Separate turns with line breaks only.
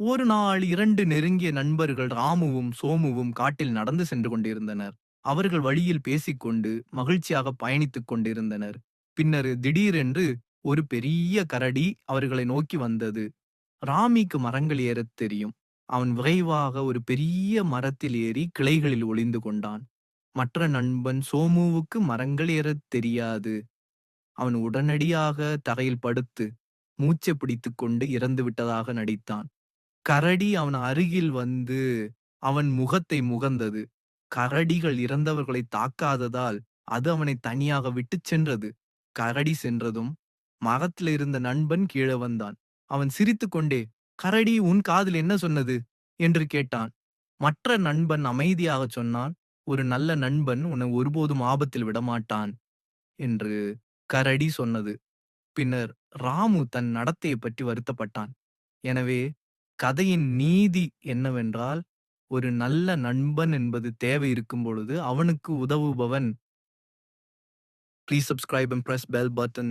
ஒரு நாள் 2 நெருங்கிய நண்பர்கள் ராமுவும் சோமுவும் காட்டில் நடந்து சென்று கொண்டிருந்தனர். அவர்கள் வழியில் பேசிக்கொண்டு மகிழ்ச்சியாக பயணித்துக் கொண்டிருந்தனர். பின்னர் திடீரென்று ஒரு பெரிய கரடி அவர்களை நோக்கி வந்தது. ராமிக்கு மரங்கள் ஏறத் தெரியும். அவன் விரைவாக ஒரு பெரிய மரத்தில் ஏறி கிளைகளில் ஒளிந்து கொண்டான். மற்ற நண்பன் சோமுவுக்கு மரங்கள் ஏறத் தெரியாது. அவன் உடனடியாக தரையில் படுத்து மூச்சை பிடித்துக் கொண்டு இறந்து விட்டதாக நடித்தான். கரடி அவன் அருகில் வந்து அவன் முகத்தை முகர்ந்தது. கரடிகள் இறந்தவர்களை தாக்காததால் அது அவனை தனியாக விட்டுச் சென்றது. கரடி சென்றதும் மரத்தில் இருந்த நண்பன் கீழே வந்தான். அவன் சிரித்துக்கொண்டே, "கரடி உன் காதில் என்ன சொன்னது?" என்று கேட்டான். மற்ற நண்பன் அமைதியாகச் சொன்னான், "ஒரு நல்ல நண்பன் உன்னை ஒருபோதும் ஆபத்தில் விடமாட்டான்" என்று கரடி சொன்னது. பின்னர் ராமு தன் நடத்தையைப் பற்றி வருத்தப்பட்டான். எனவே கதையின் நீதி என்னவென்றால், ஒரு நல்ல நண்பன் என்பது தேவை இருக்கும் பொழுது அவனுக்கு உதவுபவன். Please subscribe and press bell button.